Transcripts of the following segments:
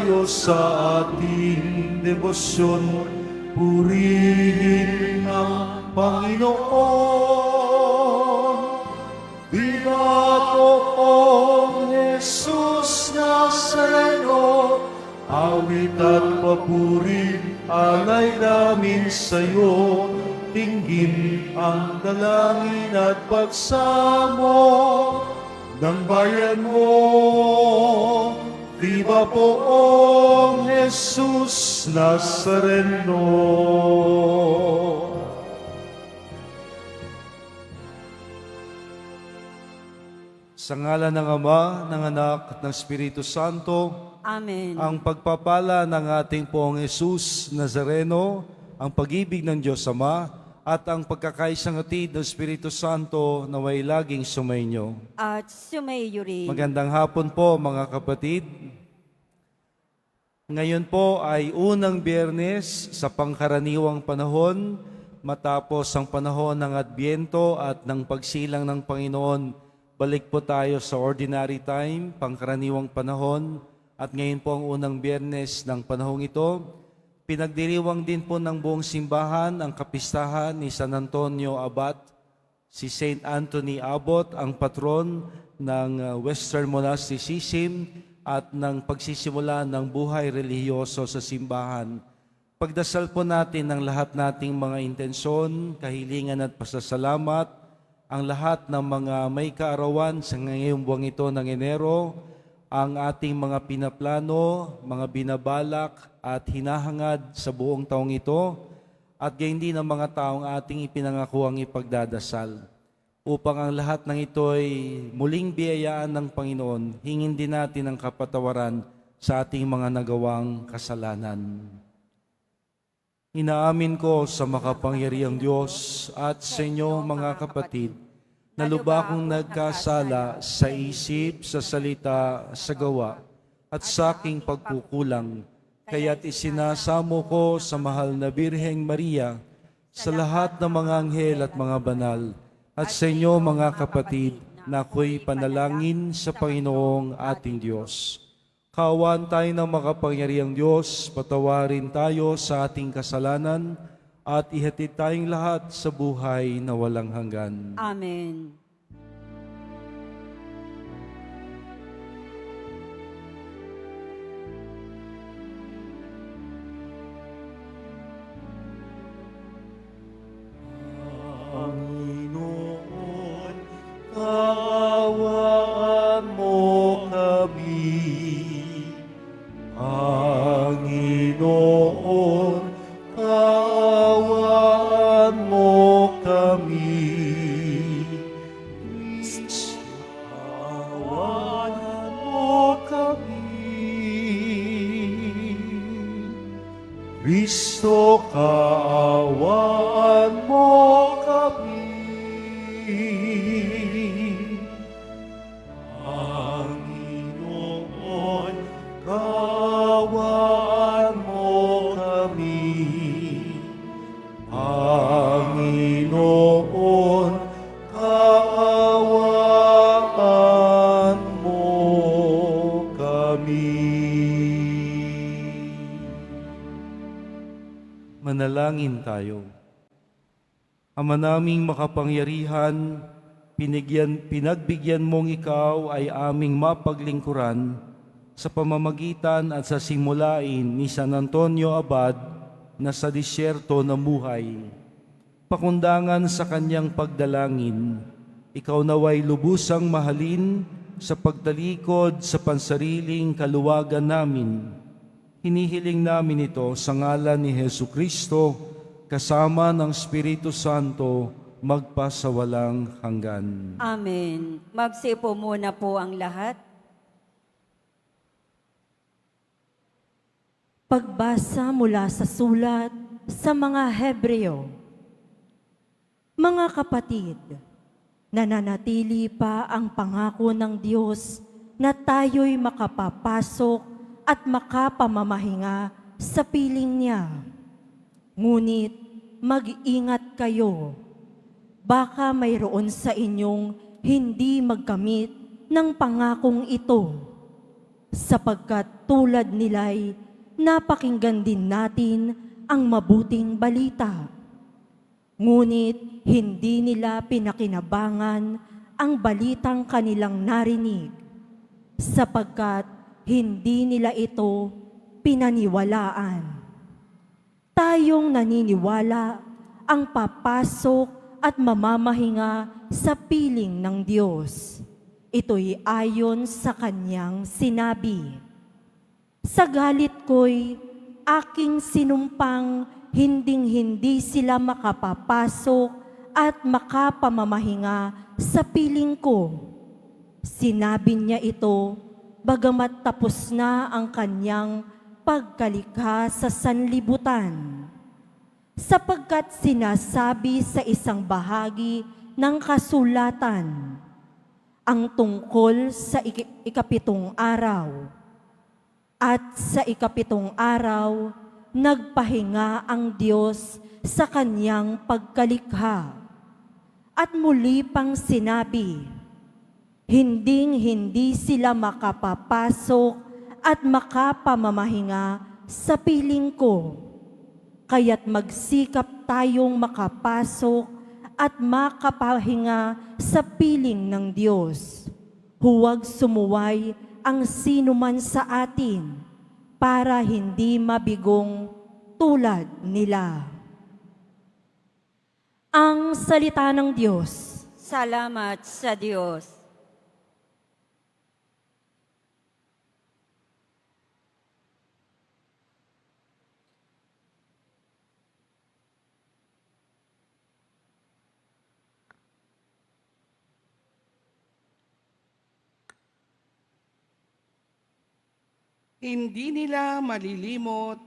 tayo sa ating debosyon. Purihin ang Panginoon. Binagoong Jesus Nazareno, awit at papuri, alay namin sa'yo. Tingin ang dalangin at pagsamo ng bayan mo. Viva poong Jesus Nazareno. Sa ngalan ng Ama, ng Anak, at ng Espiritu Santo, Amen. ang pagpapala ng ating Poong Jesus Nazareno, ang pag-ibig ng Diyos Ama, at ang pagkakaisang hatid ng Espiritu Santo naway laging sumainyo. At sumayo rin. Magandang hapon po mga kapatid. Ngayon po ay unang Biyernes sa pangkaraniwang panahon, matapos ang panahon ng Adbyento at ng pagsilang ng Panginoon. Balik po tayo sa ordinary time, pangkaraniwang panahon, at ngayon po ang unang Biyernes ng panahong ito. Pinagdiriwang din po ng buong simbahan ang kapistahan ni San Antonio Abad, si Saint Anthony Abbot, ang patron ng Western Monasticism at ng pagsisimula ng buhay relihiyoso sa simbahan. Pagdasal po natin ang lahat nating mga intensyon, kahilingan at pasasalamat, ang lahat ng mga may kaarawan sa ngayong buwang ito ng Enero, ang ating mga pinaplano, mga binabalak at hinahangad sa buong taong ito, at gayon din ang mga taong ating ipinangakuang ipagdadasal. Upang ang lahat ng ito ay muling biyayaan ng Panginoon, hingin din natin ang kapatawaran sa ating mga nagawang kasalanan. Inaamin ko sa makapangyarihang Diyos at sa inyo mga kapatid, na lubha kong nagkasala sa isip, sa salita, sa gawa, at sa aking pagkukulang. Kaya't isinasamo ko sa mahal na Birheng Maria, sa lahat ng mga anghel at mga banal, at sa inyo mga kapatid, na ako'y panalangin sa Panginoong ating Diyos. Kaawaan tayo ng makapangyarihang Diyos, patawarin tayo sa ating kasalanan, at ihatid tayong lahat sa buhay na walang hanggan. Amen. Panginoon, kaawaan mo kami. Panginoon, kaawaan mo kami. Kaawaan mo kami. Kristo, kaawaan mo kami. Panginoon, kaawaan mo kami. Panginoon, kaawaan mo kami. Manalangin tayo. Ama naming makapangyarihan, pinagbigyan mong ikaw ay aming mapaglingkuran sa pamamagitan at sa simulain ni San Antonio Abad na sa disyerto namuhay. Pakundangan sa kanyang pagdalangin, ikaw naway lubusang mahalin sa pagtalikod sa pansariling kaluwagan namin. Hinihiling namin ito sa ngalan ni Jesucristo, kasama ng Espiritu Santo, magpasawalang hanggan. Amen. Magsipo muna po ang lahat. Pagbasa mula sa sulat sa mga Hebreo. Mga kapatid, nananatili pa ang pangako ng Diyos na tayo'y makapapasok at makapamamahinga sa piling niya. Ngunit mag-ingat kayo. Baka mayroon sa inyong hindi magkamit ng pangakong ito. sapagkat tulad nila'y napakinggan din natin ang mabuting balita. Ngunit hindi nila pinakinabangan ang balitang kanilang narinig, sapagkat hindi nila ito pinaniwalaan. Tayong naniniwala ang papasok at mamamahinga sa piling ng Diyos. Ito'y ayon sa kanyang sinabi. Sa galit ko'y aking sinumpang hinding-hindi sila makapapasok at makapamamahinga sa piling ko. Sinabi niya ito, bagamat tapos na ang kanyang pagkalikha sa sanlibutan. Sapagkat sinasabi sa isang bahagi ng kasulatan, ang tungkol sa ikapitong araw. At sa ikapitong araw, nagpahinga ang Diyos sa kanyang pagkalikha. At muli pang sinabi, hinding-hindi sila makapapasok at makapamamahinga sa piling ko. Kaya't magsikap tayong makapasok at makapahinga sa piling ng Diyos. Huwag sumuway ang sinuman sa atin para hindi mabigong tulad nila. Ang salita ng Diyos. Salamat sa Diyos. Hindi nila malilimot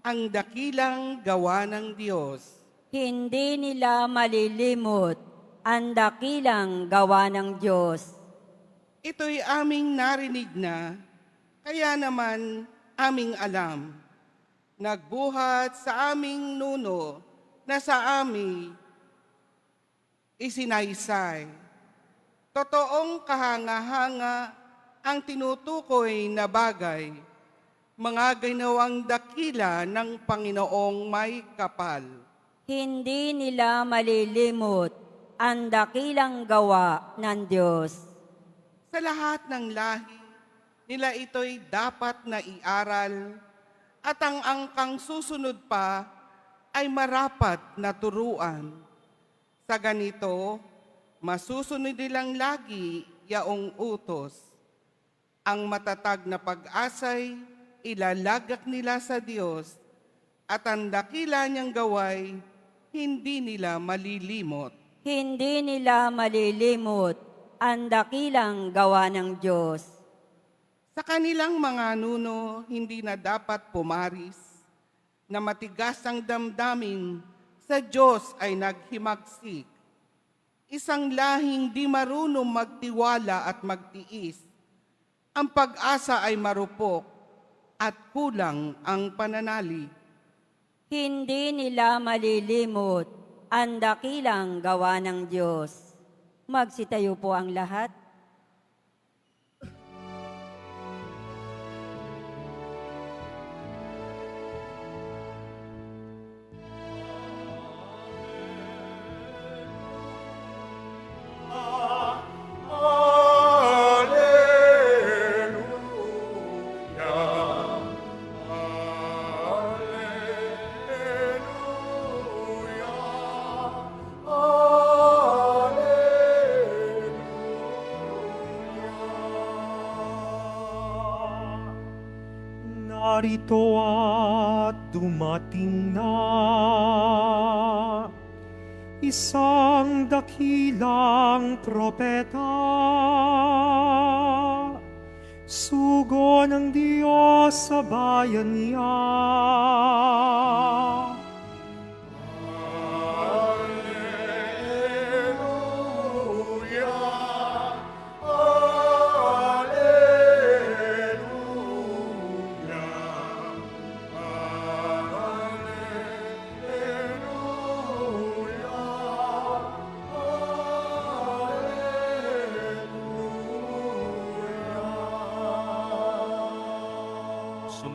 ang dakilang gawa ng Diyos. Hindi nila malilimot ang dakilang gawa ng Diyos. Ito'y aming narinig na, kaya naman aming alam. Nagbuhat sa aming nuno na sa amin isinaysay. Totoong kahanga-hanga ang tinutukoy na bagay, mga ginawang dakila ng Panginoong may kapal. Hindi nila malilimot ang dakilang gawa ng Diyos. Sa lahat ng lahi, nila ito'y dapat na iaral at ang angkang susunod pa ay marapat na turuan. Sa ganito, masusunod nilang lagi yaong utos. Ang matatag na pag-asay, ilalagak nila sa Diyos at ang dakila niyang gaway, hindi nila malilimot. Hindi nila malilimot ang dakilang gawa ng Diyos. Sa kanilang mga nuno, hindi na dapat pumaris, na matigas ang damdamin, sa Diyos ay naghimagsik. Isang lahing di marunong magtiwala at magtiis. Ang pag-asa ay marupok at kulang ang pananalig. Hindi nila malilimot ang dakilang gawa ng Diyos. Magsitayo po ang lahat. Narito at dumating na isang dakilang propeta, sugo ng Diyos sa bayan niya.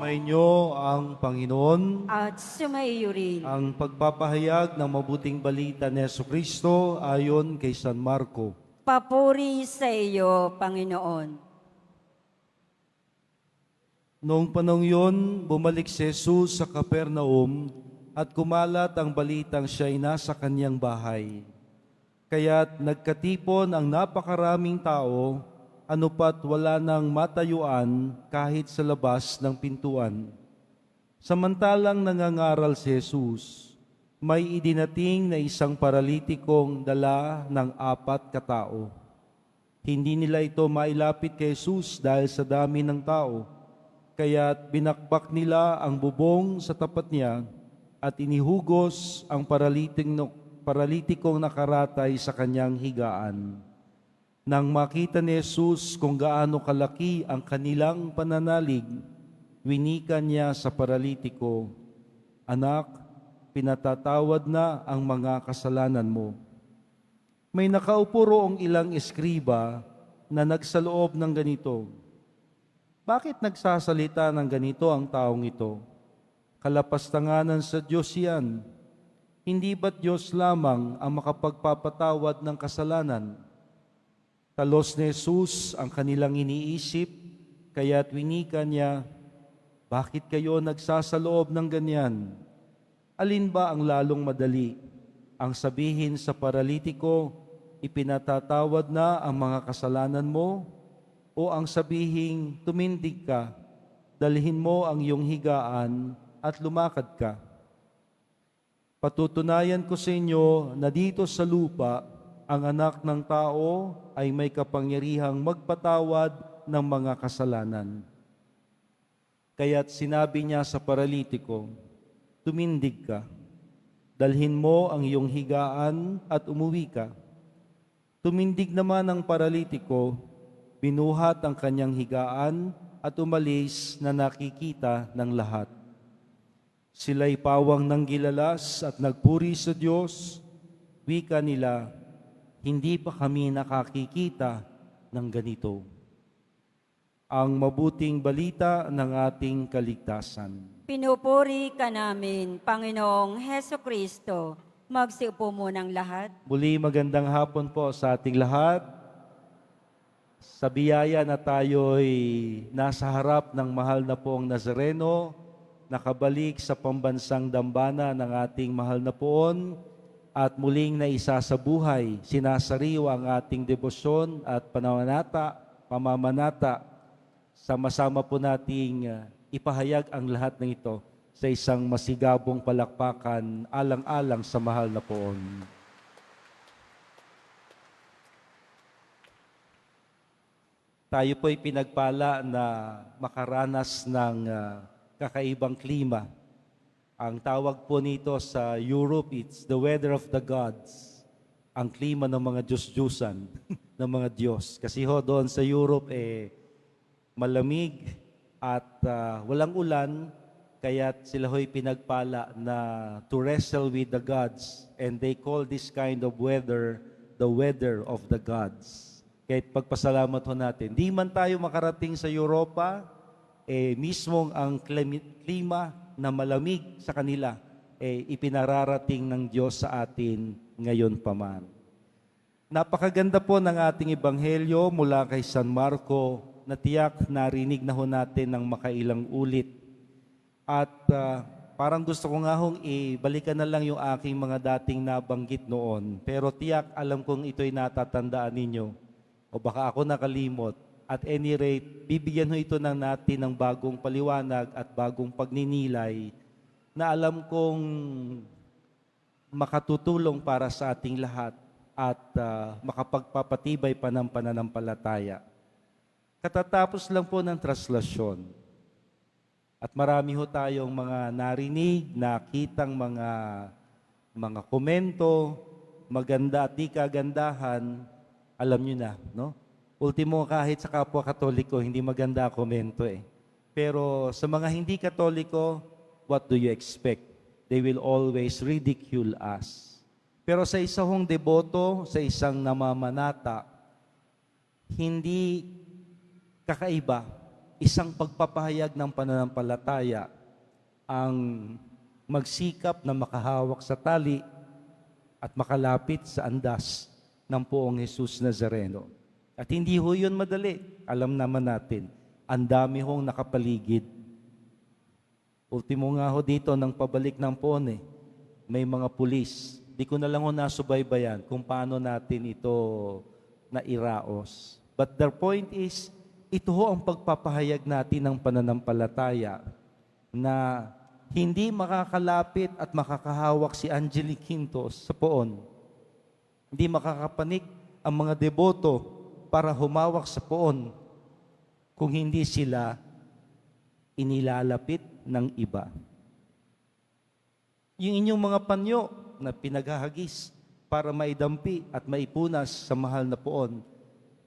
Sumainyo ang Panginoon. At sumaiyo rin. Ang pagpapahayag ng mabuting balita ni Jesucristo ayon kay San Marco. Papuri sa iyo, Panginoon. Noong panahon yun, bumalik si Jesus sa Capernaum at kumalat ang balitang siya'y nasa kanyang bahay. Kaya't nagkatipon ang napakaraming tao, ano pat wala nang matayuan kahit sa labas ng pintuan. Samantalang nangangaral si Jesus, may idinating na isang paralitikong dala ng 4 katao. Hindi nila ito mailapit kay Jesus dahil sa dami ng tao, kaya't binakbak nila ang bubong sa tapat niya at inihugos ang paralitikong nakaratay sa kanyang higaan. Nang makita ni Jesus kung gaano kalaki ang kanilang pananalig, winika niya sa paralitiko, "Anak, pinatatawad na ang mga kasalanan mo." May nakaupo roong ilang eskriba na nagsaloob ng ganito, "Bakit nagsasalita ng ganito ang taong ito? Kalapastanganan sa Diyos yan. Hindi ba't Diyos lamang ang makapagpapatawad ng kasalanan?" Talos ni Jesus ang kanilang iniisip, kaya't winika niya, "Bakit kayo nagsasaloob ng ganyan? Alin ba ang lalong madali? Ang sabihin sa paralitiko, ipinatatawad na ang mga kasalanan mo? O ang sabihin, tumindig ka, dalhin mo ang iyong higaan at lumakad ka? Patutunayan ko sa inyo na dito sa lupa, ang anak ng tao ay may kapangyarihang magpatawad ng mga kasalanan." Kaya't sinabi niya sa paralitiko, "Tumindig ka, dalhin mo ang iyong higaan at umuwi ka." Tumindig naman ang paralitiko, binuhat ang kanyang higaan at umalis na nakikita ng lahat. Sila'y pawang ng gilalas at nagpuri sa Diyos. Wika nila, "Hindi pa kami nakakikita ng ganito." Ang mabuting balita ng ating kaligtasan. Pinupuri ka namin, Panginoong Heso Kristo. Magsiupo munang lahat. Muli magandang hapon po sa ating lahat. Sa biyaya na tayo'y nasa harap ng mahal na poong Nazareno, nakabalik sa pambansang dambana ng ating mahal na poon, at muling naisasabuhay, sinasariwa ang ating debosyon at pamamanata. Sama-sama po nating ipahayag ang lahat ng ito sa isang masigabong palakpakan alang-alang sa mahal na poon. Tayo po'y pinagpala na makaranas ng kakaibang klima. Ang tawag po nito sa Europe, it's the weather of the gods. Ang klima ng mga Diyos-Diyusan, ng mga Diyos. Kasi doon sa Europe, malamig at walang ulan, kaya't sila ho'y pinagpala na to wrestle with the gods. And they call this kind of weather, the weather of the gods. Kaya't pagpasalamat ho natin. Di man tayo makarating sa Europa, mismong ang klima na malamig sa kanila, ipinararating ng Diyos sa atin ngayon pa man. Napakaganda po ng ating ebanghelyo mula kay San Marco na tiyak narinig na ho natin ng makailang ulit. At parang gusto ko nga hong ibalikan na lang yung aking mga dating nabanggit noon. Pero tiyak alam kong ito'y natatandaan ninyo. O baka ako nakalimot. At any rate, bibigyan ho ito natin ng bagong paliwanag at bagong pagninilay na alam kong makatutulong para sa ating lahat at makapagpapatibay pa ng pananampalataya. Katatapos lang po ng traslasyon. At marami ho tayong mga narinig, nakitang mga komento, maganda at di kagandahan, alam nyo na, no? Ultimo, kahit sa kapwa Katoliko, hindi maganda komento Pero sa mga hindi Katoliko, what do you expect? They will always ridicule us. Pero sa isang deboto, sa isang namamanata, hindi kakaiba isang pagpapahayag ng pananampalataya ang magsikap na makahawak sa tali at makalapit sa andas ng poong Jesus Nazareno. At hindi ho yun madali. Alam naman natin, ang dami hong nakapaligid. Ultimo nga ho dito, nang pabalik ng poon may mga pulis. Di ko na lang ho nasubaybayan kung paano natin ito nairaos. But the point is, ito ho ang pagpapahayag natin ng pananampalataya na hindi makakalapit at makakahawak si Angelique Quintos sa poon. Hindi makakapanik ang mga deboto para humawak sa poon kung hindi sila inilalapit ng iba. Yung inyong mga panyo na pinaghahagis para maidampi at maipunas sa mahal na poon,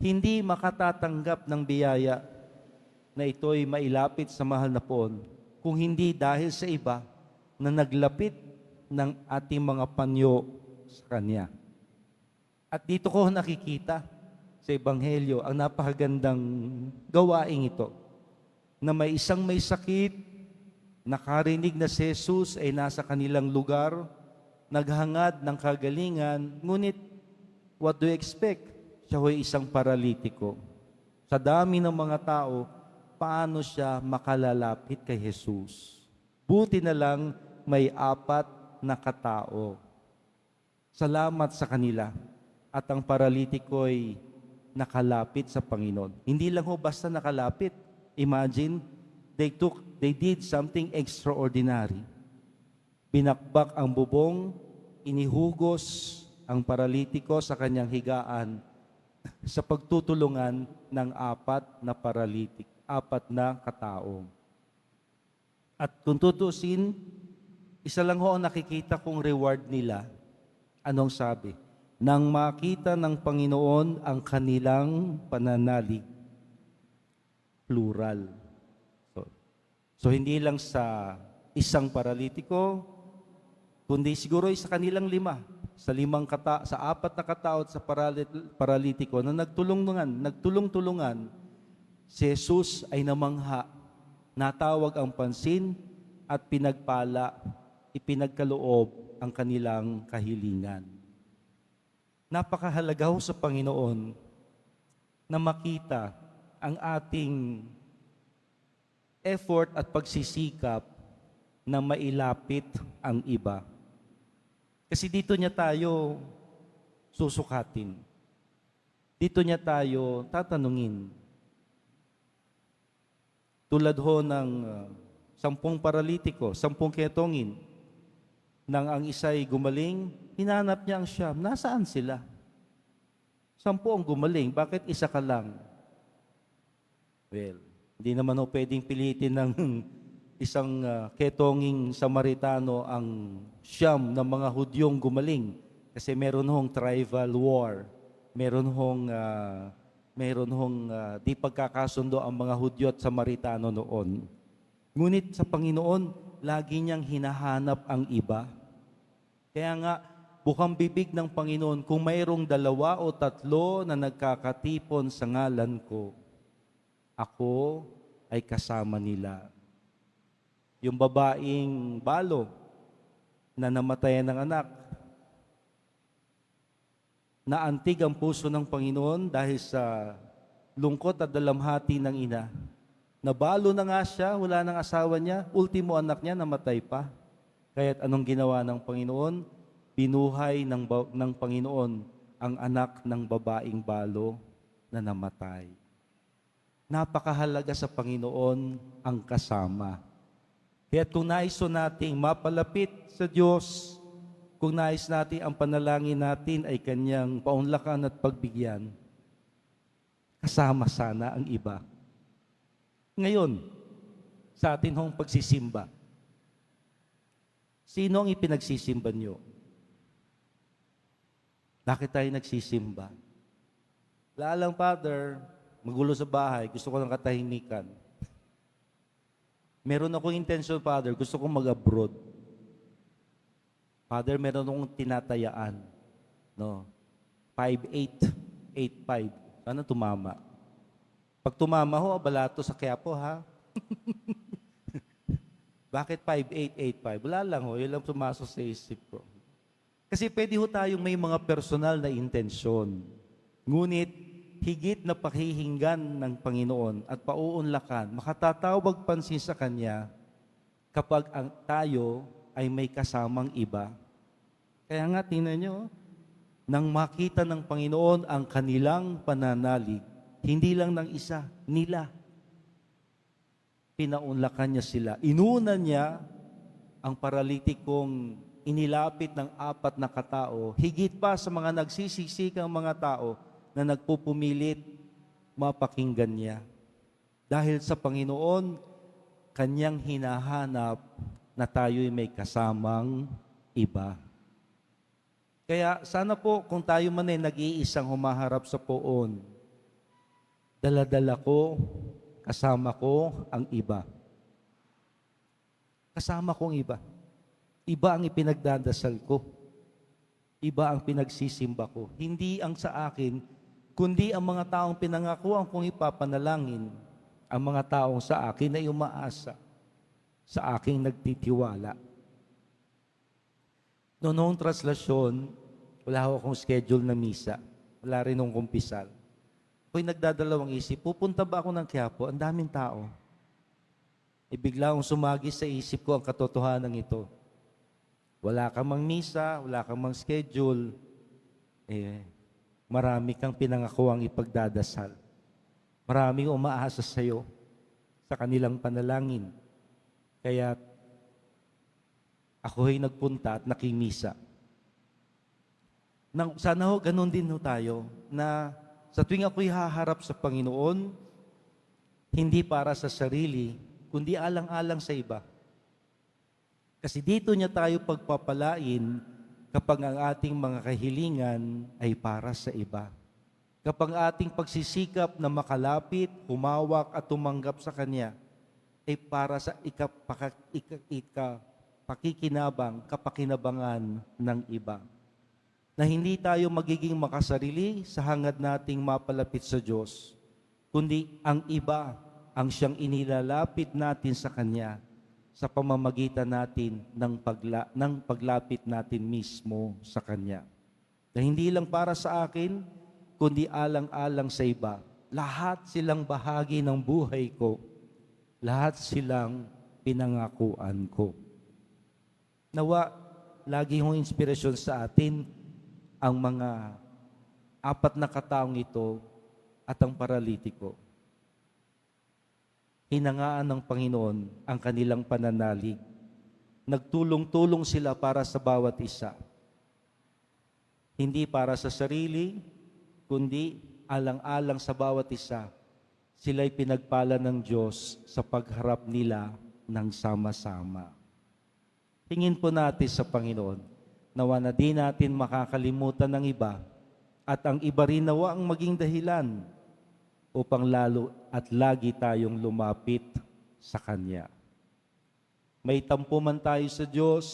hindi makatatanggap ng biyaya na ito'y mailapit sa mahal na poon kung hindi dahil sa iba na naglapit ng ating mga panyo sa Kanya. At dito ko nakikita sa Ebanghelyo ang napakagandang gawaing ito, na may isang may sakit, nakarinig na si Jesus ay nasa kanilang lugar, naghangad ng kagalingan, ngunit what do you expect? Siya ho'y isang paralitiko. Sa dami ng mga tao, paano siya makalalapit kay Jesus? Buti na lang may 4 na katao. Salamat sa kanila. At ang paralitiko'y nakalapit sa Panginoon. Hindi lang ho basta nakalapit. Imagine, they did something extraordinary. Binakbak ang bubong, inihugos ang paralitiko sa kanyang higaan sa pagtutulungan ng 4 na paralitik, 4 na katao. At kung tutusin, isa lang ho ang nakikita kong reward nila. Anong sabi? Nang makita ng Panginoon ang kanilang pananalig, plural. So hindi lang sa isang paralitiko, kundi siguro sa kanilang 5, sa 4 na katao at sa paralitiko na nagtulong-tulungan, si Jesus ay namangha, natawag ang pansin at pinagpala, ipinagkaloob ang kanilang kahilingan. Napakahalaga ho sa Panginoon na makita ang ating effort at pagsisikap na mailapit ang iba. Kasi dito niya tayo susukatin. Dito niya tayo tatanungin. Tulad ho ng 10 paralitiko, 10 ketongin, nang ang isa'y gumaling, hinanap niya ang 9. Nasaan sila? 10 ang gumaling, bakit isa ka lang? Well, hindi naman ho pwedeng pilitin ng isang ketonging Samaritano ang 9 ng mga Hudyong gumaling. Kasi meron hong tribal war. Meron hong di pagkakasundo ang mga Hudyo at Samaritano noon. Ngunit sa Panginoon, lagi niyang hinahanap ang iba. Kaya nga, bukang bibig ng Panginoon, kung mayroong 2 o 3 na nagkakatipon sa ngalan ko, ako ay kasama nila. Yung babaeng balo na namatayan ng anak, naantig ang puso ng Panginoon dahil sa lungkot at dalamhati ng ina. Nabalo na nga siya, wala nang asawa niya, ultimo anak niya namatay pa. Kaya't anong ginawa ng Panginoon? Binuhay ng Panginoon ang anak ng babaeng balo na namatay. Napakahalaga sa Panginoon ang kasama. Kaya kung nais nating mapalapit sa Diyos, kung nais natin ang panalangin natin ay Kanyang paunlakan at pagbigyan, kasama sana ang iba. Ngayon, sa atin hong pagsisimba, sino ang ipinagsisimba niyo? Bakit tayo nagsisimba? Laalang, Father, magulo sa bahay, gusto ko ng katahimikan. Meron akong intention, Father, gusto kong mag-abroad. Father, meron akong tinatayaan. No? 5'8", 8'5". Sana tumama. Pag tumama ho, abalato sa Quiapo, ha? Bakit 5885? Wala lang ho, yun lang pumasok sa isip ko. Kasi pwede ho tayong may mga personal na intensyon. Ngunit, higit na pakihinggan ng Panginoon at pauunlakan, makatatawag pansin sa Kanya kapag tayo ay may kasamang iba. Kaya nga, tingnan nyo, nang makita ng Panginoon ang kanilang pananalig, hindi lang ng isa, nila. Pinaunlakan niya sila. Inuna niya ang paralitikong inilapit ng 4 na katao, higit pa sa mga nagsisisikang mga tao na nagpupumilit mapakinggan niya. Dahil sa Panginoon, Kanyang hinahanap na tayo'y may kasamang iba. Kaya sana po kung tayo man ay nag-iisang humaharap sa poon, dala-dala ko, kasama ko ang iba. Kasama kong iba. Iba ang ipinagdadasal ko. Iba ang pinagsisimba ko. Hindi ang sa akin, kundi ang mga taong pinangakuan kong ipapanalangin, ang mga taong sa akin ay umaasa, sa aking nagtitiwala. Noong translasyon, wala akong schedule na misa. Wala rin nung kumpisal. Ako'y nagdadalawang isip, pupunta ba ako ng Quiapo? Ang daming tao. Bigla akong sumagi sa isip ko ang katotohanan ito. Wala kang mang misa, wala kang mang schedule, marami kang pinangakuang ipagdadasal. Maraming umaasa sa iyo sa kanilang panalangin. Kaya ako'y nagpunta at nakimisa. Sana ho, ganun din ho tayo na sa tuwing ako'y haharap sa Panginoon, hindi para sa sarili, kundi alang-alang sa iba. Kasi dito niya tayo pagpapalain kapag ang ating mga kahilingan ay para sa iba. Kapag ating pagsisikap na makalapit, humawak at tumanggap sa Kanya, ay para sa kapakinabangan ng iba. Na hindi tayo magiging makasarili sa hangad nating mapalapit sa Diyos, kundi ang iba ang siyang inilalapit natin sa Kanya sa pamamagitan natin ng paglapit natin mismo sa Kanya. Na hindi lang para sa akin, kundi alang-alang sa iba. Lahat silang bahagi ng buhay ko. Lahat silang pinangakuan ko. Nawa, lagi hong inspirasyon sa atin ang mga 4 na kataong ito at ang paralitiko. Hinangaan ng Panginoon ang kanilang pananalig. Nagtulong-tulong sila para sa bawat isa. Hindi para sa sarili, kundi alang-alang sa bawat isa, sila'y pinagpala ng Diyos sa pagharap nila ng sama-sama. Tingin po natin sa Panginoon, nawa na di natin makakalimutan ng iba, at ang iba rin nawa ang maging dahilan upang lalo at lagi tayong lumapit sa Kanya. May tampo man tayo sa Diyos,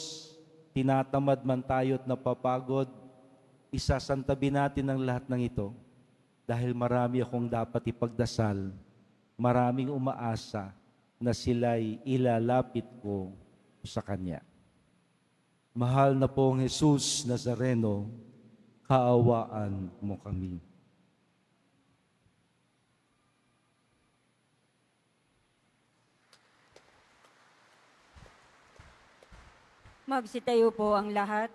tinatamad man tayo at napapagod, isasantabi natin ang lahat ng ito dahil marami akong dapat ipagdasal, maraming umaasa na sila'y ilalapit ko sa Kanya. Mahal na pong Jesus Nazareno, kaawaan mo kami. Magsitayo po ang lahat.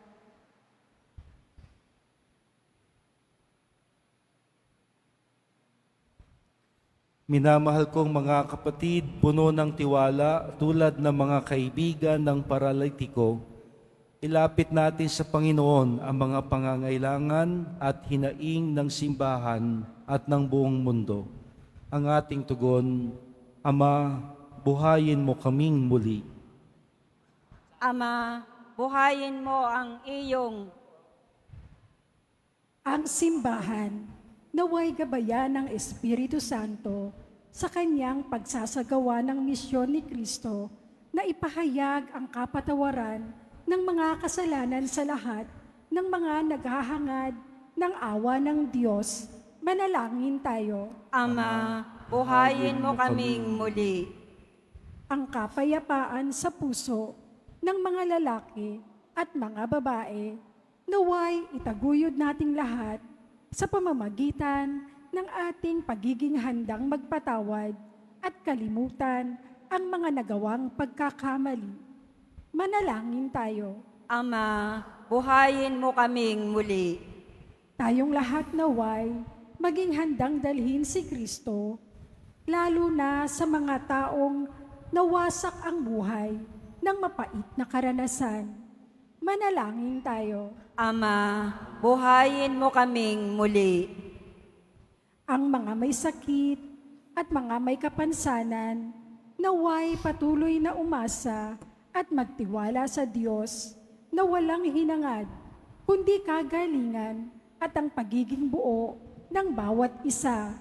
Minamahal kong mga kapatid, puno ng tiwala, tulad ng mga kaibigan ng paralitiko, ilapit natin sa Panginoon ang mga pangangailangan at hinaing ng simbahan at ng buong mundo. Ang ating tugon, Ama, buhayin mo kaming muli. Ama, buhayin mo ang iyong Ang simbahan, naway gabayan ng Espiritu Santo sa kanyang pagsasagawa ng misyon ni Kristo na ipahayag ang kapatawaran ng mga kasalanan sa lahat ng mga naghahangad ng awa ng Diyos. Manalangin tayo. Ama, buhayin mo kaming muli. Ang kapayapaan sa puso ng mga lalaki at mga babae, naway itaguyod nating lahat sa pamamagitan ng ating pagiging handang magpatawad at kalimutan ang mga nagawang pagkakamali. Manalangin tayo. Ama, buhayin mo kaming muli. Tayong lahat naway maging handang dalhin si Kristo, lalo na sa mga taong nawasak ang buhay ng mapait na karanasan. Manalangin tayo. Ama, buhayin mo kaming muli. Ang mga may sakit at mga may kapansanan, naway patuloy na umasa at magtiwala sa Diyos na walang hinangad, kundi kagalingan at ang pagiging buo ng bawat isa.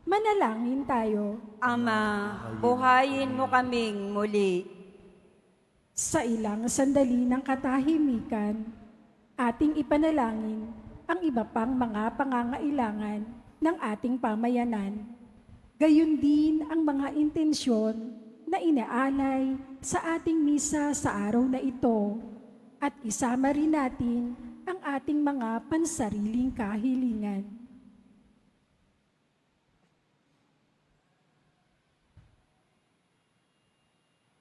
Manalangin tayo. Ama, buhayin mo kaming muli. Sa ilang sandali ng katahimikan, ating ipanalangin ang iba pang mga pangangailangan ng ating pamayanan. Gayon din ang mga intensyon na inaalay sa ating misa sa araw na ito at isama rin natin ang ating mga pansariling kahilingan.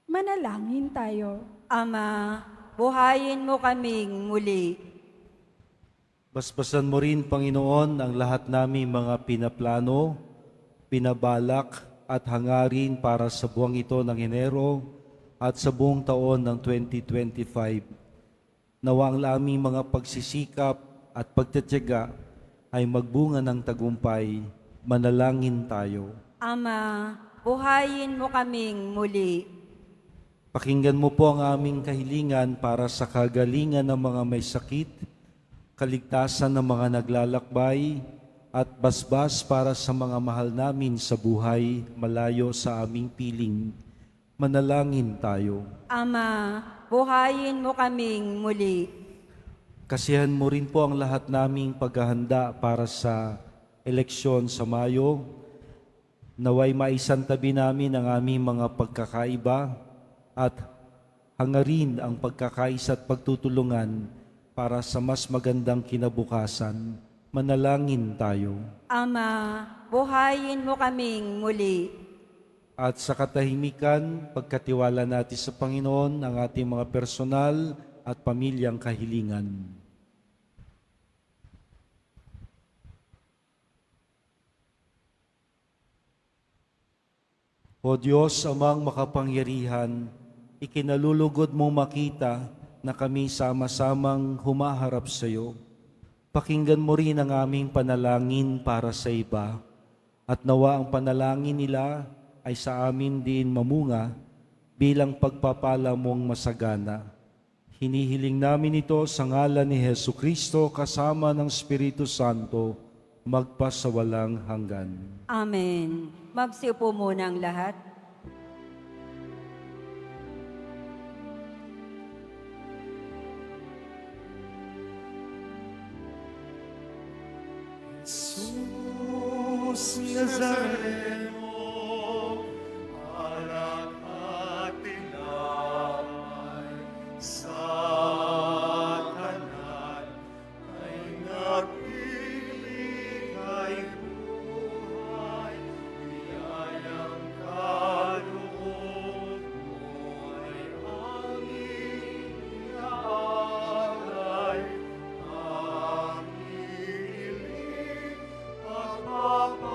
Manalangin tayo. Ama, buhayin mo kaming muli. Basbasan mo rin, Panginoon, ang lahat naming mga pinaplano, pinabalak at hangarin para sa buwang ito ng Enero at sa buong taon ng 2025. Nawa ang aming mga pagsisikap at pagtitiyaga ay magbunga ng tagumpay. Manalangin tayo. Ama, buhayin mo kaming muli. Pakinggan mo po ang aming kahilingan para sa kagalingan ng mga may sakit, kaligtasan ng mga naglalakbay, at basbas para sa mga mahal namin sa buhay malayo sa aming piling. Manalangin tayo. Ama, buhayin mo kaming muli. Kasihan mo rin po ang lahat naming paghahanda para sa eleksyon sa Mayo. Naway maisantabi namin ang aming mga pagkakaiba at hangarin ang pagkakaisa at pagtutulungan para sa mas magandang kinabukasan. Manalangin tayo. Ama, buhayin mo kaming muli. At sa katahimikan, pagkatiwala natin sa Panginoon ang ating mga personal at pamilyang kahilingan. O Diyos, amang makapangyarihan, ikinalulugod mong makita na kami sama-samang humaharap sa iyo. Pakinggan mo rin ang aming panalangin para sa iba, at nawa ang panalangin nila ay sa amin din mamunga bilang pagpapala mong masagana. Hinihiling namin ito sa ngalan ni Hesu Kristo kasama ng Espiritu Santo, magpasawalang hanggan. Amen. Magsiupo muna ang lahat. Jesus Nazareno, anak at tinapay, sa kanan ay nagpili kay buhay, biyayang kaloob mo'y aming inaalay, aming hiling pagpapala,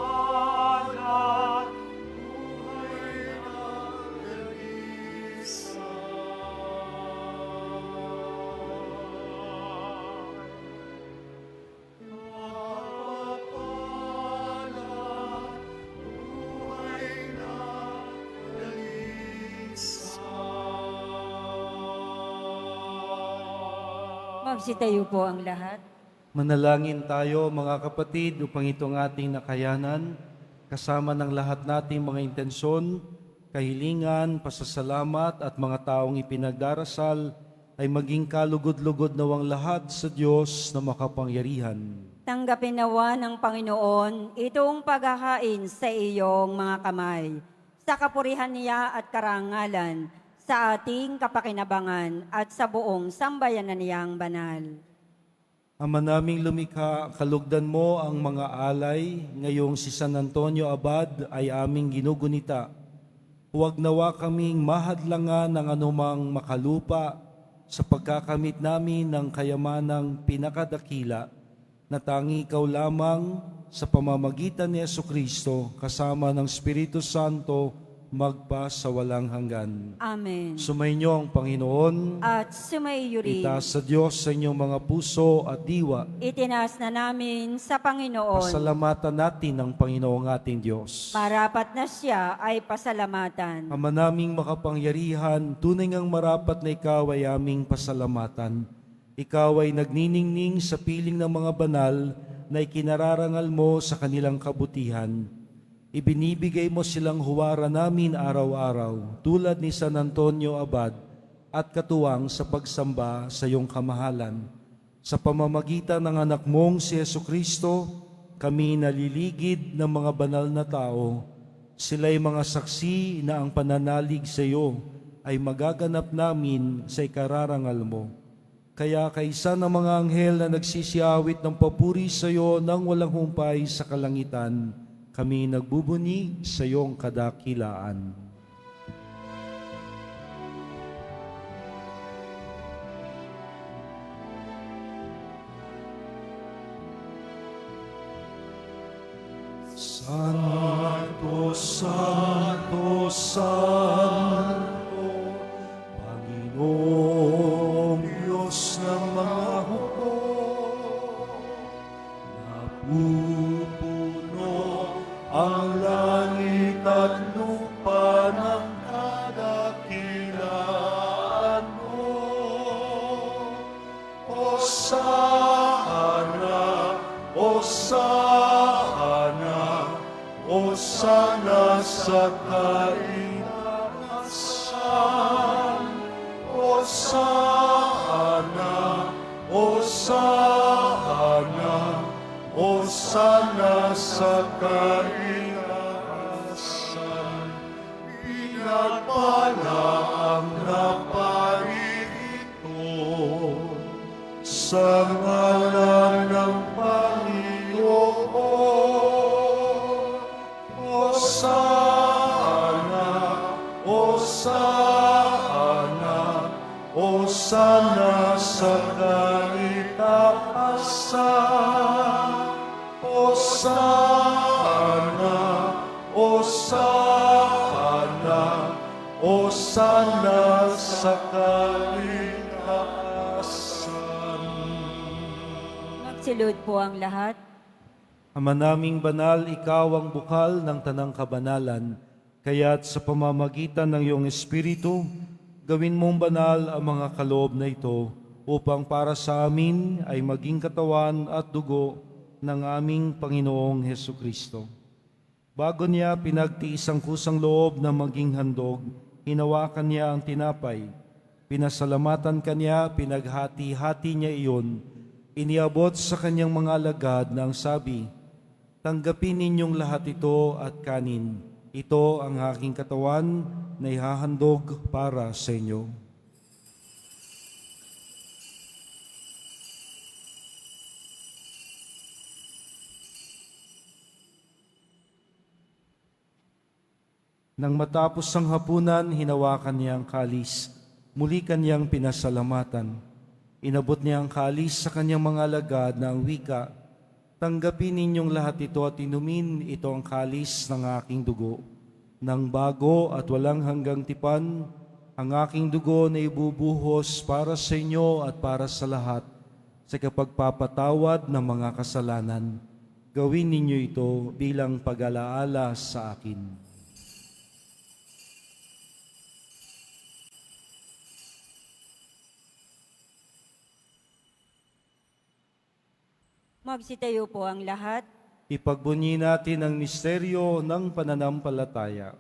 buhay ng dalisay. Pagpapala, buhay ng dalisay. Magsitayo po ang lahat. Manalangin tayo mga kapatid upang itong ating nakayanan, kasama ng lahat nating mga intensyon, kahilingan, pasasalamat at mga taong ipinagdarasal ay maging kalugod-lugod nawang lahat sa Diyos na makapangyarihan. Tanggapin nawa ng Panginoon itong paghahain sa iyong mga kamay, sa kapurihan niya at karangalan, sa ating kapakinabangan at sa buong sambayanan niyang banal. Ama naming lumikha, kalugdan mo ang mga alay, ngayong si San Antonio Abad ay aming ginugunita. Huwag nawa kaming mahadlangan ng anumang makalupa sa pagkakamit namin ng kayamanang pinakadakila, na tangi ikaw lamang sa pamamagitan ni Jesucristo kasama ng Espiritu Santo magpa sa walang hanggan. Amen. Sumainyo ang Panginoon. At sumaiyo rin. Itaas sa Diyos sa inyong mga puso at diwa. Itinaas na namin sa Panginoon. Pasalamatan natin ang Panginoong ating Diyos. Marapat na siya ay pasalamatan. Ama naming makapangyarihan, tunay ngang marapat na ikaw ay aming pasalamatan. Ikaw ay nagniningning sa piling ng mga banal na ikinararangal mo sa kanilang kabutihan. Ibinibigay mo silang huwara namin araw-araw, tulad ni San Antonio Abad, at katuwang sa pagsamba sa iyong kamahalan. Sa pamamagitan ng anak mong si Jesucristo, kami naliligid ng mga banal na tao. Sila'y mga saksi na ang pananalig sa iyo ay magaganap namin sa ikararangal mo. Kaya kaisa ng mga anghel na nagsisiawit ng papuri sa iyo nang walang humpay sa kalangitan, kami nagbubuni sa iyong kadakilaan. Santo, Santo, Santo, Panginoong Diyos ng mga hukbo, napupuno ang langit at lupa ng kadakilaan mo. Hosana, Hosana, Hosana sa kaitaasan. Hosana, Hosana, Hosana sa kaitaasan. Pinagpala ang naparito sa ngalan ng Panginoon. Hosana, Hosana, Hosana sa kaitaasan. Hosana, Hosana, Hosana sa kaitaasan. Magsilod po ang lahat. Ama naming banal, ikaw ang bukal ng tanang kabanalan, kaya't sa pamamagitan ng iyong Espiritu, gawin mong banal ang mga kaloob na ito, upang para sa amin ay maging katawan at dugo ng aming Panginoong Hesukristo. Bago niya pinagtiis ang kusang loob na maging handog, hinawakan niya ang tinapay, pinasalamatan kanya, pinaghati-hati niya iyon, iniabot sa kanyang mga alagad na ang sabi, "Tanggapin ninyong lahat ito at kanin. Ito ang aking katawan na ihahandog para sa inyo." Nang matapos ang hapunan, hinawakan niya ang kalis. Muli kanyang pinasalamatan. Inabot niya ang kalis sa kanyang mga alagad na ang wika, "Tanggapin ninyong lahat ito at inumin, ito ang kalis ng aking dugo. Nang bago at walang hanggang tipan, ang aking dugo na ibubuhos para sa inyo at para sa lahat sa kapagpapatawad ng mga kasalanan. Gawin ninyo ito bilang pag-alaala sa akin." Magsitayo po ang lahat. Ipagbunyi natin ang misteryo ng pananampalataya.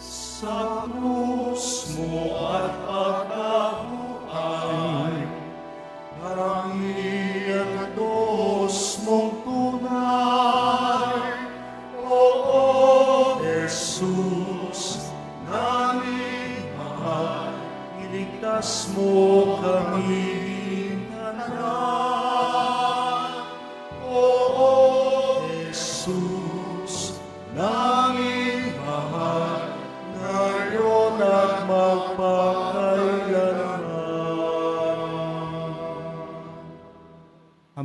Sa krus mo at pagkabuhay,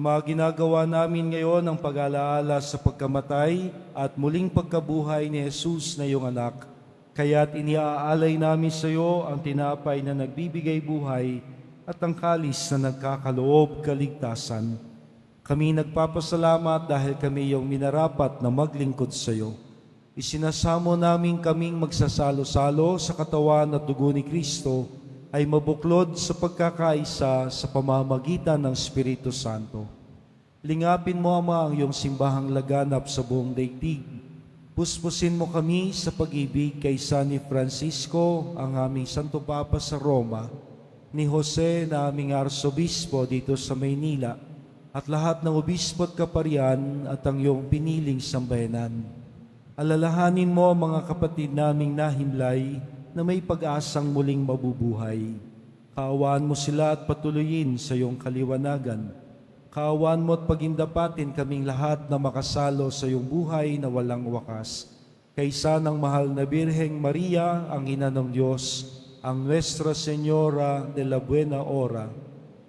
Ama, ginagawa namin ngayon ang pag-alaala sa pagkamatay at muling pagkabuhay ni Jesus na iyong anak. Kaya't iniaalay namin sa iyo ang tinapay na nagbibigay buhay at ang kalis na nagkakaloob kaligtasan. Kami nagpapasalamat dahil kami iyong minarapat na maglingkod sa iyo. Isinasamo namin kaming magsasalo-salo sa katawan at dugo ni Kristo ay mabuklod sa pagkakaisa sa pamamagitan ng Espiritu Santo. Lingapin mo, Ama, ang iyong simbahang laganap sa buong daigdig. Puspusin mo kami sa pag-ibig kay San Francisco, ang aming Santo Papa sa Roma, ni Jose na aming Arsobispo dito sa Maynila, at lahat ng obispo at kaparian at ang iyong piniling sambayanan. Alalahanin mo ang mga kapatid naming nahimlay na may pag-asang muling mabubuhay. Kaawaan mo sila at patuloyin sa iyong kaliwanagan. Kaawaan mo at pagindapatin kaming lahat na makasalo sa iyong buhay na walang wakas. Kaysa ng mahal na Birheng Maria, ang Ina ng Diyos, ang Nuestra Señora de la Buena Hora,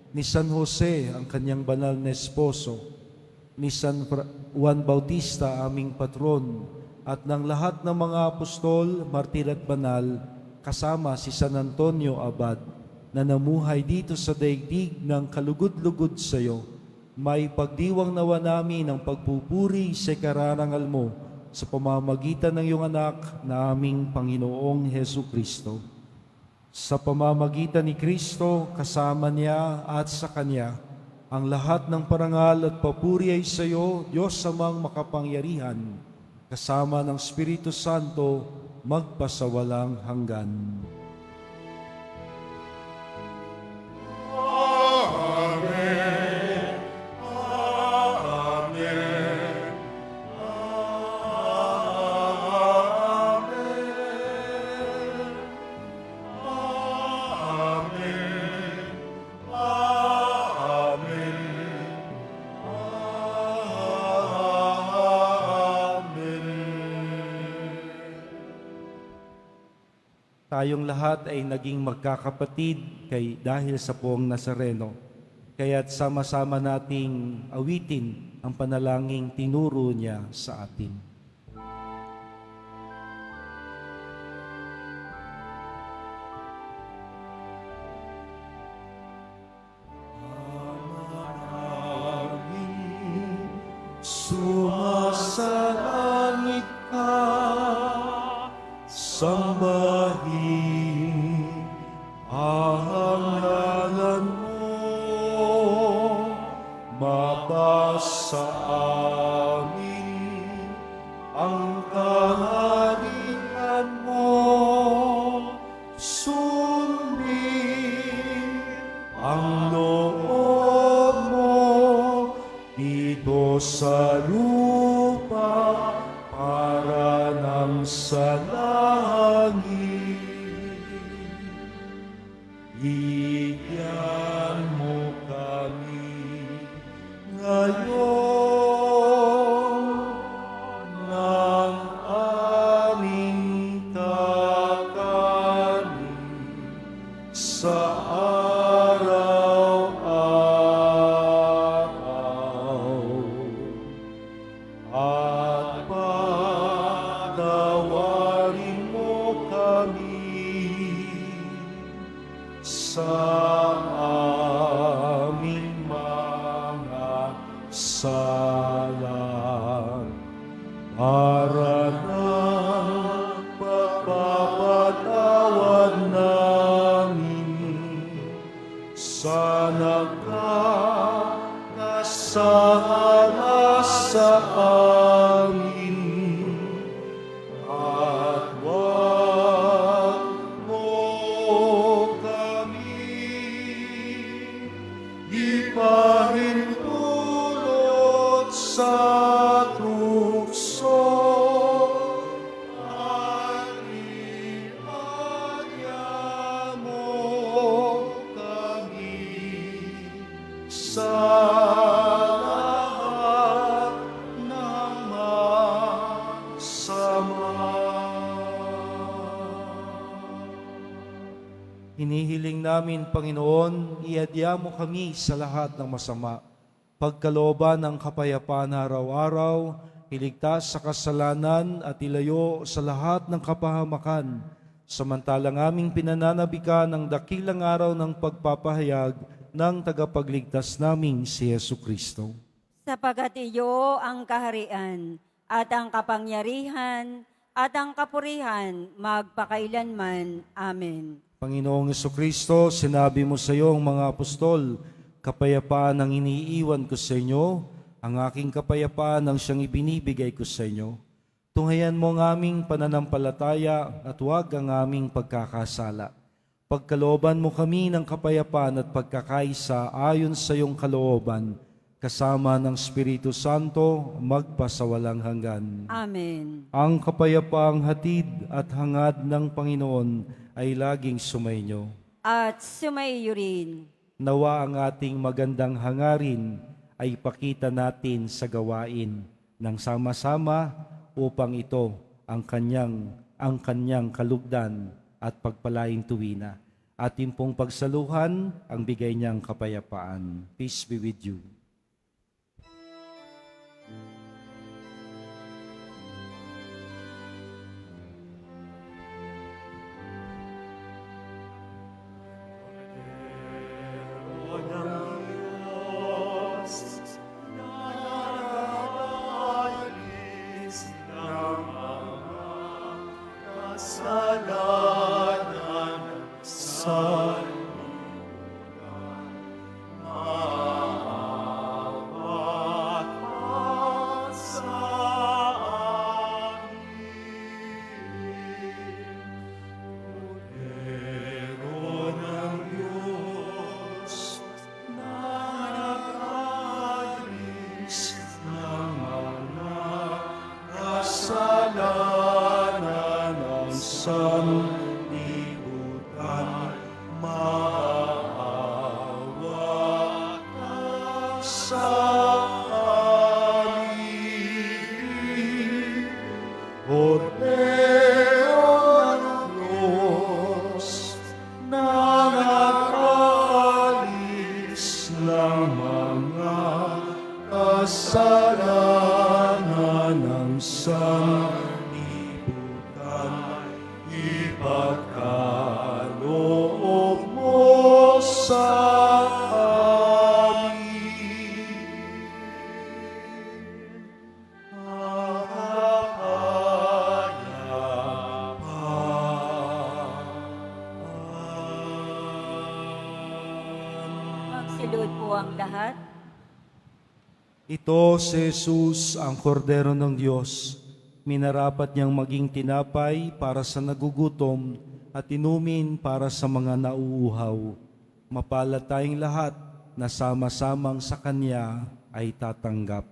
ni San Jose, ang kanyang banal na esposo, ni San Juan Bautista, aming patron, at ng lahat ng mga apostol, martir at banal, kasama si San Antonio Abad, na namuhay dito sa daigdig ng kalugod-lugod sa iyo. May pagdiwang nawa namin ang pagpupuri sa kararangal mo sa pamamagitan ng iyong anak na aming Panginoong Hesu Kristo. Sa pamamagitan ni Kristo, kasama niya at sa Kanya, ang lahat ng parangal at papuri ay sa iyo, Diyos amang makapangyarihan, kasama ng Espiritu Santo, magpasawalang hanggan. Tayong lahat ay naging magkakapatid dahil sa poong Nazareno. Kaya't sama-sama nating awitin ang panalangin tinuro niya sa atin. Sumasalangit ka, sambahin ang ngalan mo, mapasa amin ang kaharian mo, sundin ang loob mo dito sa lupa para ng sa langit. Bigyan mo kami ngayon ng aming kakanin sa araw-araw. At patawarin mo kami sa aming mga sala, para ng pagpapatawad namin sa nagkakasala sa amin. At wag mo kami ipahintulot sa tukso, aniaya mo kami sa lahat ng masama. Hinihiling namin, Panginoon, iadya mo kami sa lahat ng masama. pagkalooban ng kapayapaan araw-araw, iligtas sa kasalanan at ilayo sa lahat ng kapahamakan, samantalang aming pinananabikan ng dakilang araw ng pagpapahayag ng tagapagligtas naming si Yesu Kristo. Sapagat iyo ang kaharian at ang kapangyarihan at ang kapurihan magpakailanman. Amen. Panginoong Kristo, sinabi mo sa iyong mga apostol, kapayapaan ang iniiwan ko sa inyo, ang aking kapayapaan ang siyang ibinibigay ko sa inyo. Tunghayan mo ang aming pananampalataya at huwag ang aming pagkakasala. Pagkalooban mo kami ng kapayapaan at pagkakaisa ayon sa iyong kalooban, kasama ng Espiritu Santo, magpasawalang hanggan. Amen. Ang kapayapaang hatid at hangad ng Panginoon ay laging sumainyo. At sumaiyo rin. Nawa ang ating magandang hangarin ay ipakita natin sa gawain ng sama-sama upang ito ang kanyang kalugdan at pagpalaing tuwina. Atin pong pagsaluhan ang bigay niyang kapayapaan. Peace be with you. Kasalanan ng sanlibutan, maawa ka sa amin. Cordero ng Diyos, na nakaalis ng mga kasalanan ng sanlibutan, ipagkaloob mo sa amin. Magsilod po ang lahat. Ito si Jesus, ang kordero ng Diyos. Minarapat niyang maging tinapay para sa nagugutom at inumin para sa mga nauuhaw. Mapalad tayong lahat na sama-samang sa Kanya ay tatanggap.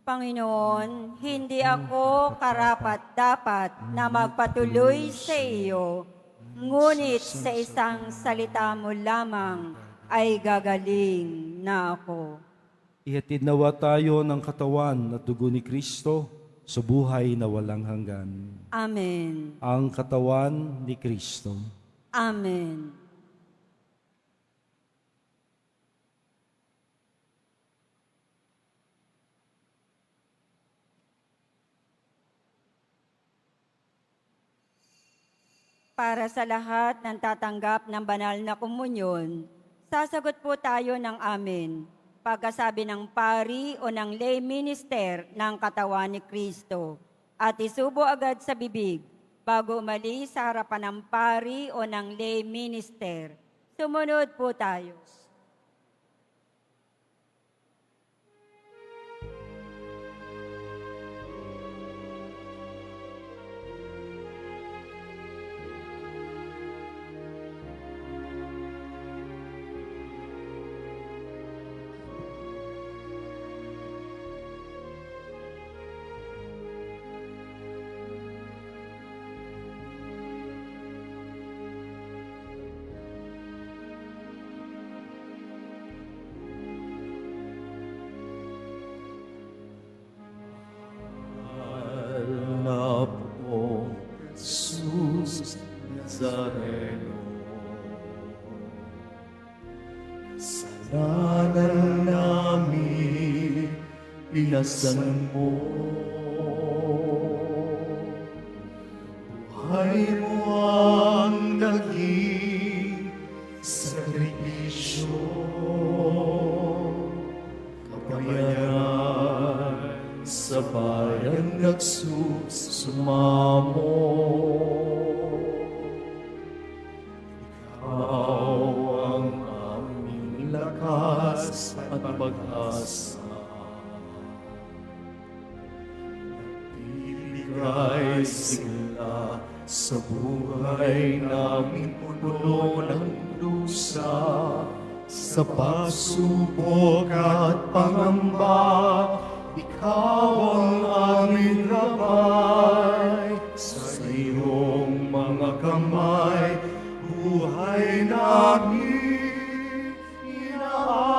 Panginoon, hindi ako karapat-dapat na magpatuloy sa iyo, ngunit sa isang salita mo lamang ay gagaling na ako. Ihatid nawa tayo ng katawan at dugo ni Kristo sa buhay na walang hanggan. Amen. Ang katawan ni Kristo. Amen. Para sa lahat ng tatanggap ng banal na komunyon, sasagot po tayo ng amen. Pagkasabi ng pari o ng lay minister ng katawan ni Kristo at isubo agad sa bibig bago umalis sa harapan ng pari o ng lay minister. Sumunod po tayo. na po, Jesus Nazareno. Kasalanan namin Pinasan mo. Buhay mo ang naging sakripisyo. Kabayaran sa bayan nagsusumamo. Ikaw ang aming lakas at pag-asa. Ibigay sila sa buhay namin puno ng dusa. Sa pagsubok at pangamba, ikaw ang aming gabay. Sa iyong mga kamay, buhay namin inaalay.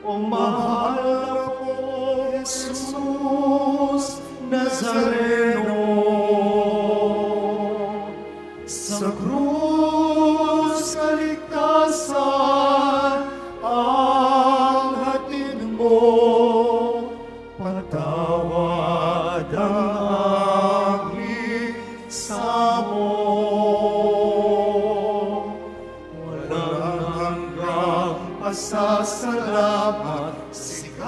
O mahal na pong Jesus Nazareno, sa krus kaligtasan ang hatid mo, patawad ang aming samo. Walang hanggang pasasalamat, sigaw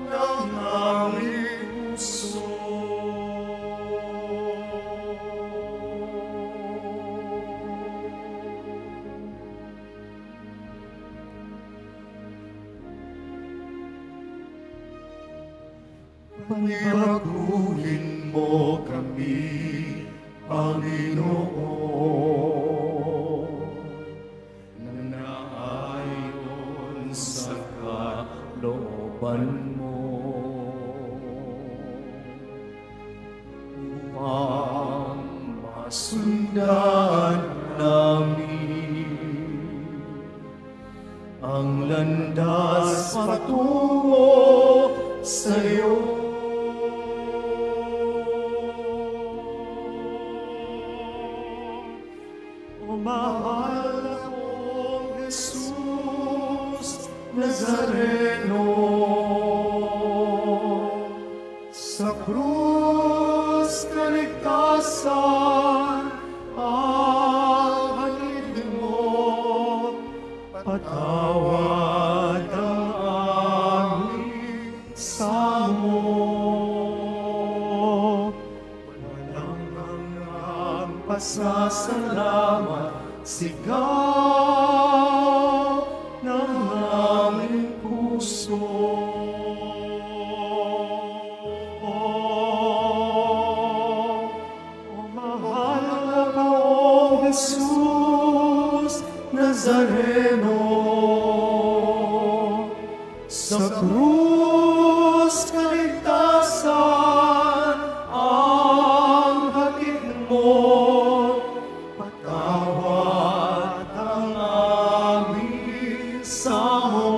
ng aming puso. Pagbaguhin mo kami, Panginoon, na naayon sa kalooban mo. Upang masundan namin ang landas patungo sa iyo. O mahal na pong Jesus Nazareno, sa krus kaligtasan ang hatid mo, patawad ang aming samo. Walang hanggang pasasalamat, sigaw ng aming puso. O mahal na Poong Jesus Nazareno, sa krus kaligtasan ang hatid mo, patawad ang aming samo.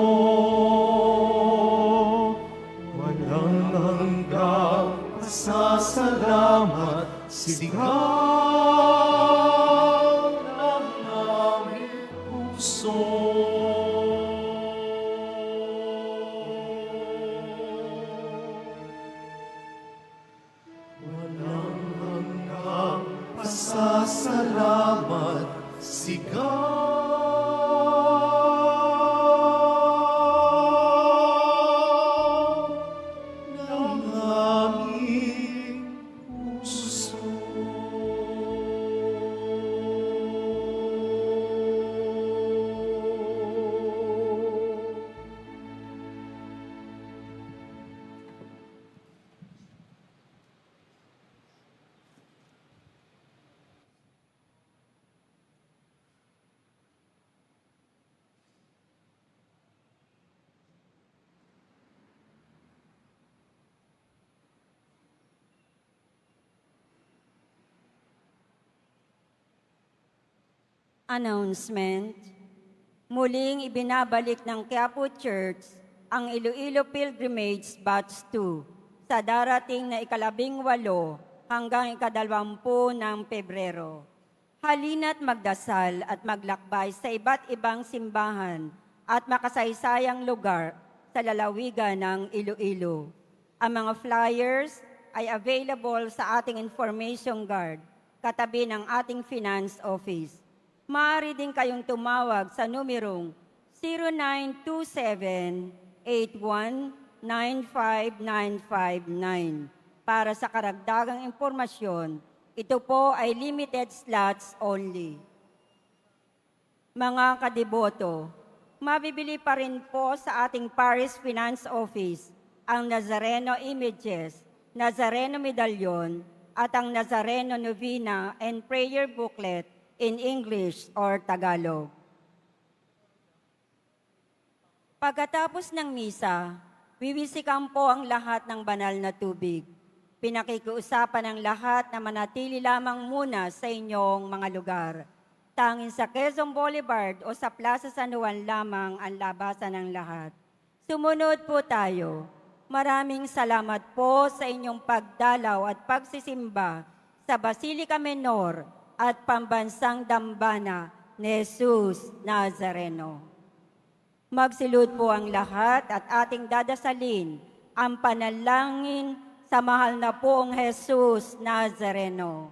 Walang hanggang pasasalamat, sigaw ng aming puso. Walang hanggang pasasalamat, sigaw ng aming puso. Announcement. Muling ibinabalik ng Quiapo Church ang Iloilo Pilgrimage Batch 2 sa darating na ika-18 hanggang ika-20 ng Pebrero. Halina't magdasal at maglakbay sa iba't ibang simbahan at makasaysayang lugar sa lalawigan ng Iloilo. Ang mga flyers ay available sa ating information guard katabi ng ating finance office. Maaari din kayong tumawag sa numerong 0927-8195-959 para sa karagdagang impormasyon. Ito po ay limited slots only. Mga kadiboto, mabibili pa rin po sa ating Paris Finance Office ang Nazareno Images, Nazareno Medallion, at ang Nazareno Novena and Prayer Booklet in English or Tagalog. Pagkatapos ng misa, wiwisikan po ang lahat ng banal na tubig. Pinakikiusapan ng lahat na manatili lamang muna sa inyong mga lugar. Tanging sa Quezon Boulevard o sa Plaza San Juan lamang ang labasan ng lahat. Sumunod po tayo. Maraming salamat po sa inyong pagdalaw at pagsisimba sa Basilica Menor at Pambansang Dambana ni Jesus Nazareno. Magsilud po ang lahat at ating dadasalin ang panalangin sa mahal na poong Jesus Nazareno.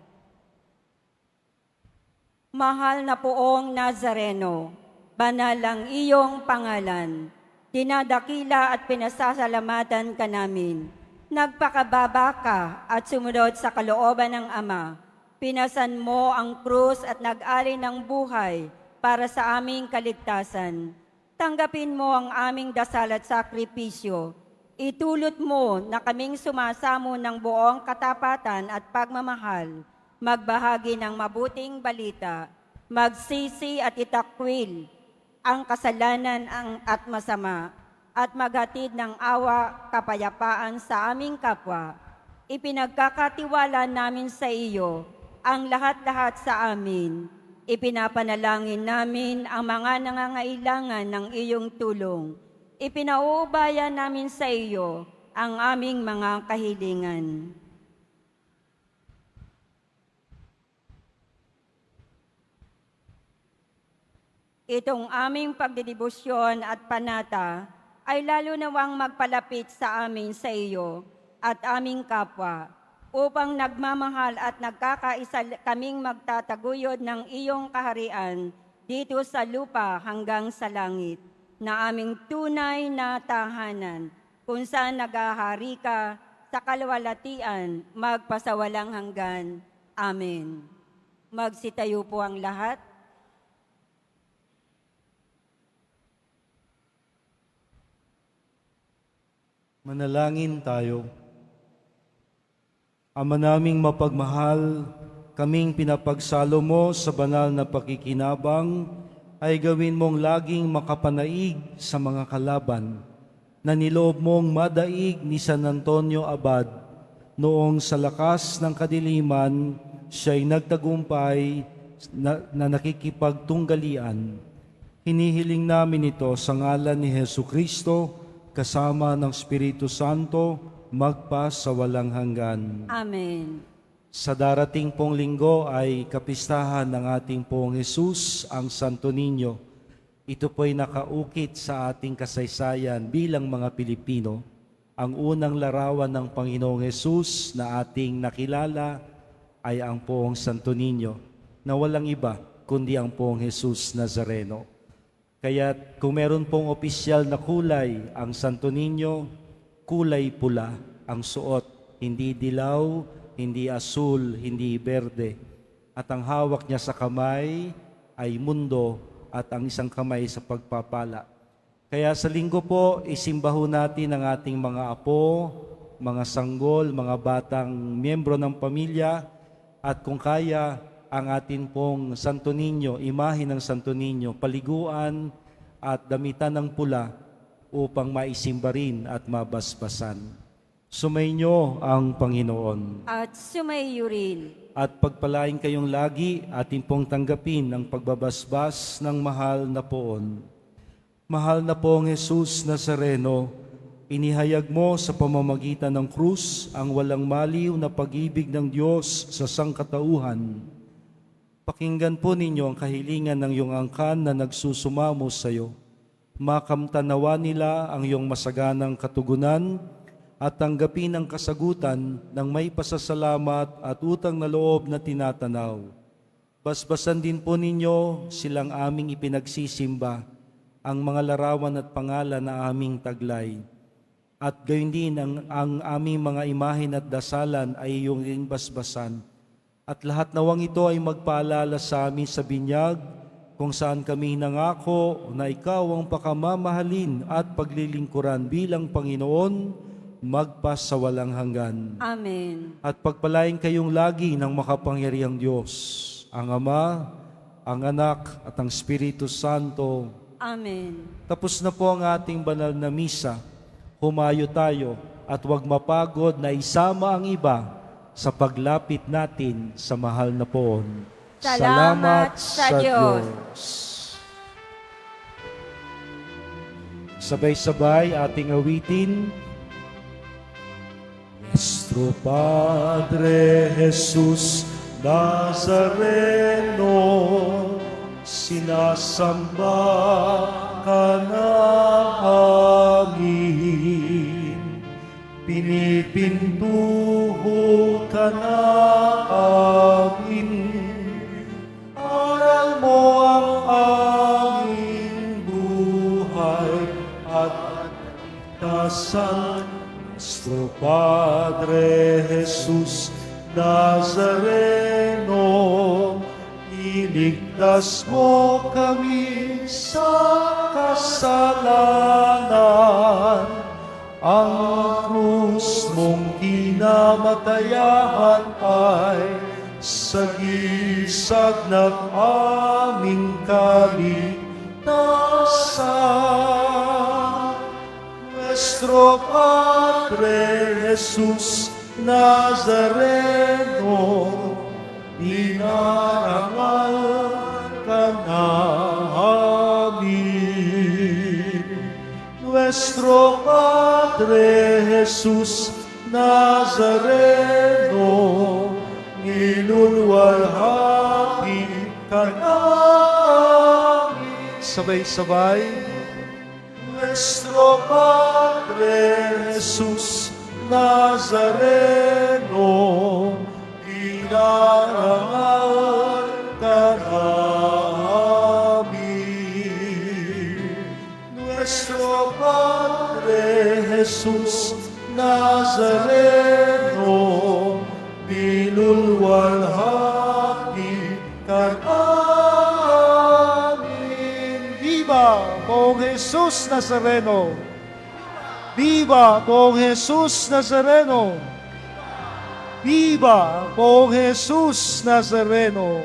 Mahal na poong Nazareno, banal ang iyong pangalan. Dinadakila at pinasasalamatan ka namin. Nagpakababa ka at sumunod sa kalooban ng Ama. Pinasan mo ang krus at nag-alay ng buhay para sa aming kaligtasan. Tanggapin mo ang aming dasal at sakripisyo. Itulot mo na kaming sumasamo ng buong katapatan at pagmamahal, magbahagi ng mabuting balita, magsisi at itakwil ang kasalanan at masama, at maghatid ng awa, kapayapaan sa aming kapwa. Ipinagkakatiwala namin sa iyo ang lahat-lahat sa amin. Ipinapanalangin namin ang mga nangangailangan ng iyong tulong. Ipinauubaya namin sa iyo ang aming mga kahilingan. Itong aming pagdidibusyon at panata ay lalo nawang magpalapit sa amin sa iyo at aming kapwa, upang nagmamahal at nagkakaisa kaming magtataguyod ng iyong kaharian dito sa lupa hanggang sa langit, na aming tunay na tahanan, kung saan naghahari ka sa kalwalatian magpasawalang hanggan. Amen. Magsitayo po ang lahat. Manalangin tayo. Ama naming mapagmahal, kaming pinapagsalo mo sa banal na pakikinabang, ay gawin mong laging makapanaig sa mga kalaban, na niloob mong madaig ni San Antonio Abad, noong sa lakas ng kadiliman, siya'y nagtagumpay na nakikipagtunggalian. Hinihiling namin ito sa ngalan ni Jesucristo, kasama ng Espiritu Santo, magpa sa walang hanggan. Amen. Sa darating pong linggo ay kapistahan ng ating pong Jesus, ang Santo Niño. Ito po'y nakaukit sa ating kasaysayan bilang mga Pilipino. Ang unang larawan ng Panginoong Jesus na ating nakilala ay ang poong Santo Niño, na walang iba kundi ang poong Jesus Nazareno. Kaya kung meron pong opisyal na kulay ang Santo Niño, kulay pula ang suot, hindi dilaw, hindi asul, hindi berde. At ang hawak niya sa kamay ay mundo at ang isang kamay sa pagpapala. Kaya sa linggo po, isimbaho natin ang ating mga apo, mga sanggol, mga batang miyembro ng pamilya, at kung kaya, ang atin pong Santo Niño, imahe ng Santo Niño, paliguan at damitan ng pula upang maisimba rin at mabasbasan. Sumainyo ang Panginoon. At sumayo rin. At pagpalain kayong lagi, atin pong tanggapin ang pagbabasbas ng mahal na poon. Mahal na poong Jesus Nazareno, inihayag mo sa pamamagitan ng krus ang walang maliw na pag-ibig ng Diyos sa sangkatauhan. Pakinggan po ninyo ang kahilingan ng iyong angkan na nagsusumamo sa iyo. Makamtanawa nila ang iyong masaganang katugunan at tanggapin ang kasagutan ng may pasasalamat at utang na loob na tinatanaw. Basbasan din po ninyo silang aming ipinagsisimba, ang mga larawan at pangalan na aming taglay. At gayon din ang aming mga imahin at dasalan ay iyong rin basbasan. At lahat nawang ito ay magpaalala sa amin sa binyag, kung saan kami nangako na ikaw ang pakamamahalin at paglilingkuran bilang Panginoon, magpasawalang hanggan. Amen. At pagpalain kayong lagi ng makapangyarihang Diyos, ang Ama, ang Anak, at ang Espiritu Santo. Amen. Tapos na po ang ating banal na misa. Humayo tayo at huwag mapagod na isama ang iba sa paglapit natin sa mahal na poon. Salamat sa Diyos. Sabay-sabay ating awitin. Nuestro Padre Jesus Nazareno, sinasamba ka namin, pinipintuho ka namin, aral mo ang aming buhay at kasan. Nuestro Padre Jesus Nazareno, iligtas mo kami sa kasalanan. Ang krus mong kinamatayan ay sagisag ng aming kaligtasan. Nuestro Padre Jesus Nazareno, dinarangal ka namin. Nuestro Padre Jesus Nazareno, nilulwalhati ka namin. Sabay-sabay. Nuestro Padre Jesus Nazareno, dinarangal ka namin. Nuestro Padre Jesus Nazareno, nilulwalhati ka namin. Viva Poong Jesus Nazareno! Viva Poong Jesus Nazareno! Viva Poong Jesus Nazareno!